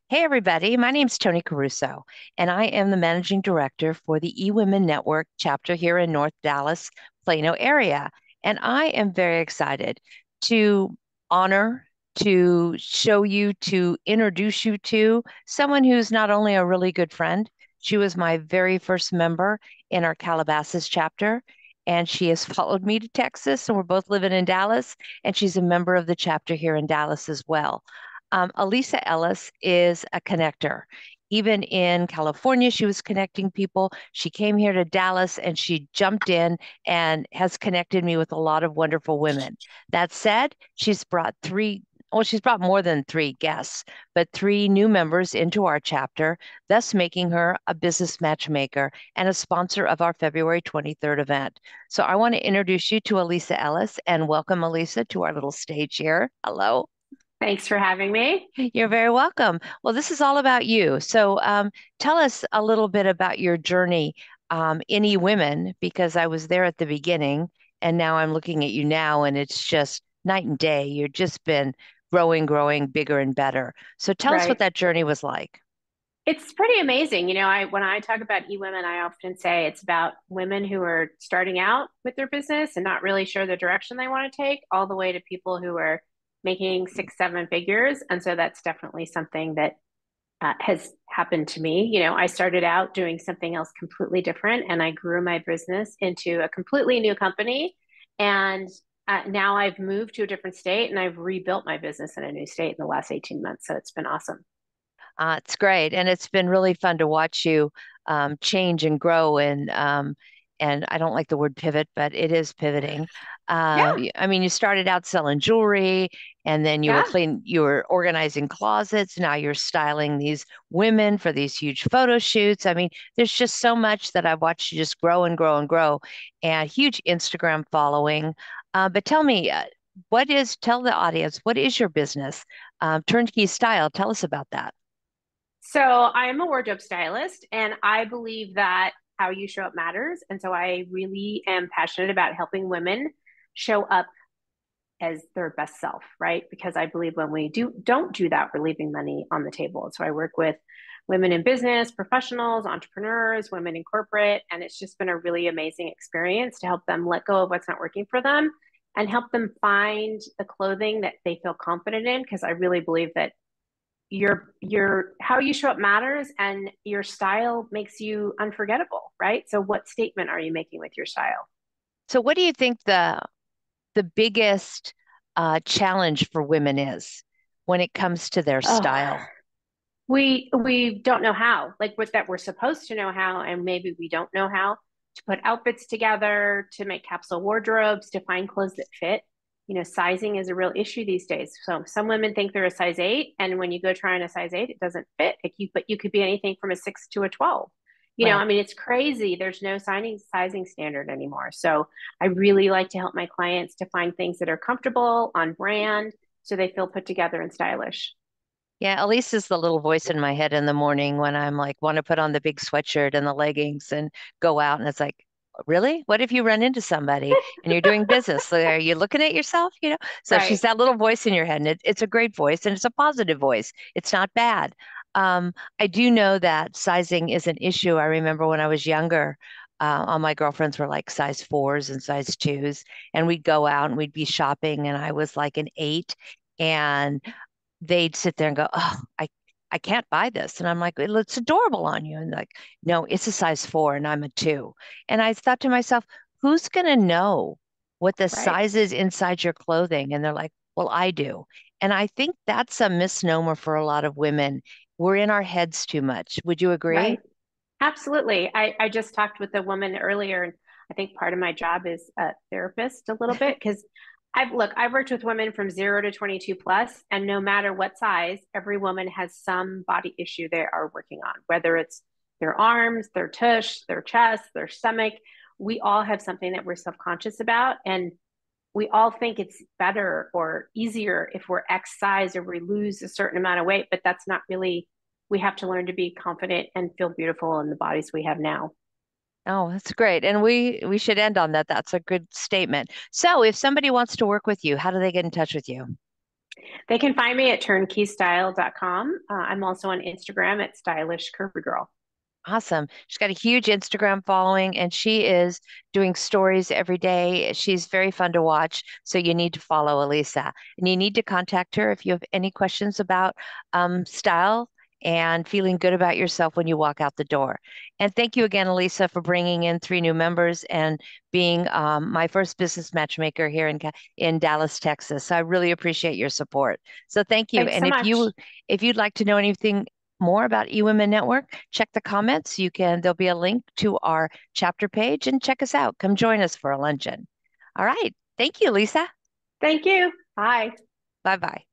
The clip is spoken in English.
Hey, everybody. My name's Toni Caruso, and I am the managing director for the eWomen Network chapter here in North Dallas, Plano area. And I am very excited to honor, to show you, to introduce you to someone who's not only a really good friend, she was my very first member in our Calabasas chapter. And she has followed me to Texas, and we're both living in Dallas, and she's a member of the chapter here in Dallas as well. Elisa Ellis is a connector. Even in California, she was connecting people. She came here to Dallas and she jumped in and has connected me with a lot of wonderful women. That said, she's brought more than three guests, but three new members into our chapter, thus making her a business matchmaker and a sponsor of our February 23rd event. So I want to introduce you to Elisa Ellis and welcome Elisa to our little stage here. Hello. Thanks for having me. You're very welcome. Well, this is all about you. So, tell us a little bit about your journey in eWomen, because I was there at the beginning, and now I'm looking at you now, and it's just night and day. You've just been growing, growing bigger and better. So, tell us what Right. that journey was like. It's pretty amazing. When I talk about eWomen, I often say it's about women who are starting out with their business and not really sure the direction they want to take, all the way to people who are making six, seven figures. And so that's definitely something that has happened to me. I started out doing something else completely different, and I grew my business into a completely new company. And now I've moved to a different state and I've rebuilt my business in a new state in the last 18 months. So it's been awesome. It's great, and it's been really fun to watch you change and grow. And I don't like the word pivot, but it is pivoting. Yeah. I mean, you started out selling jewelry, and then Yeah. you were organizing closets. Now you're styling these women for these huge photo shoots. I mean, there's just so much that I've watched you just grow and grow and grow, and huge Instagram following. But tell me, tell the audience, what is your business? Turnkey Style. Tell us about that. So I am a wardrobe stylist, and I believe that how you show up matters. And so I really am passionate about helping women show up as their best self, right? Because I believe when we don't do that, we're leaving money on the table. So I work with women in business, professionals, entrepreneurs, women in corporate, and it's just been a really amazing experience to help them let go of what's not working for them and help them find the clothing that they feel confident in. Because I really believe that your how you show up matters, and your style makes you unforgettable, right? So what statement are you making with your style? So, what do you think the biggest challenge for women is when it comes to their Oh, style? we don't know how, like with that we're supposed to know how, and maybe we don't know how to put outfits together, to make capsule wardrobes, to find clothes that fit. Sizing is a real issue these days. So some women think they're a size 8, and when you go try on a size 8, it doesn't fit. But you could be anything from a 6 to a 12. I Right. mean, it's crazy. There's no sizing standard anymore. So I really like to help my clients to find things that are comfortable, on brand, so they feel put together and stylish. Yeah, Elise is the little voice in my head in the morning when I'm like, want to put on the big sweatshirt and the leggings and go out. And it's like, really? What if you run into somebody and you're doing business? So are you looking at yourself? So she's Right. that little voice in your head, and it's a great voice and it's a positive voice. It's not bad. I do know that sizing is an issue. I remember when I was younger, all my girlfriends were like size 4s and size 2s, and we'd go out and we'd be shopping, and I was like an 8. And they'd sit there and go, "Oh, I can't buy this." And I'm like, "It looks adorable on you." And like, "No, it's a size 4 and I'm a 2." And I thought to myself, who's going to know what the Right. size is inside your clothing? And they're like, "Well, I do." And I think that's a misnomer for a lot of women. We're in our heads too much. Would you agree? Right. Absolutely. I just talked with a woman earlier, and I think part of my job is a therapist a little bit, because I've worked with women from 0 to 22 plus, and no matter what size, every woman has some body issue they are working on, whether it's their arms, their tush, their chest, their stomach. We all have something that we're self-conscious about, and we all think it's better or easier if we're X size or we lose a certain amount of weight, but that's not really, we have to learn to be confident and feel beautiful in the bodies we have now. Oh, that's great. And we should end on that. That's a good statement. So, if somebody wants to work with you, how do they get in touch with you? They can find me at turnkeystyle.com. I'm also on Instagram at stylish curvy girl. Awesome. She's got a huge Instagram following and she is doing stories every day. She's very fun to watch. So you need to follow Elisa and you need to contact her if you have any questions about style and feeling good about yourself when you walk out the door. And thank you again, Elisa, for bringing in three new members and being my first business matchmaker here in Dallas, Texas. So I really appreciate your support. So thank you. Thanks And so much. if you'd like to know anything more about eWomen Network, check the comments. There'll be a link to our chapter page and check us out. Come join us for a luncheon. All right. Thank you, Lisa. Thank you. Bye. Bye bye.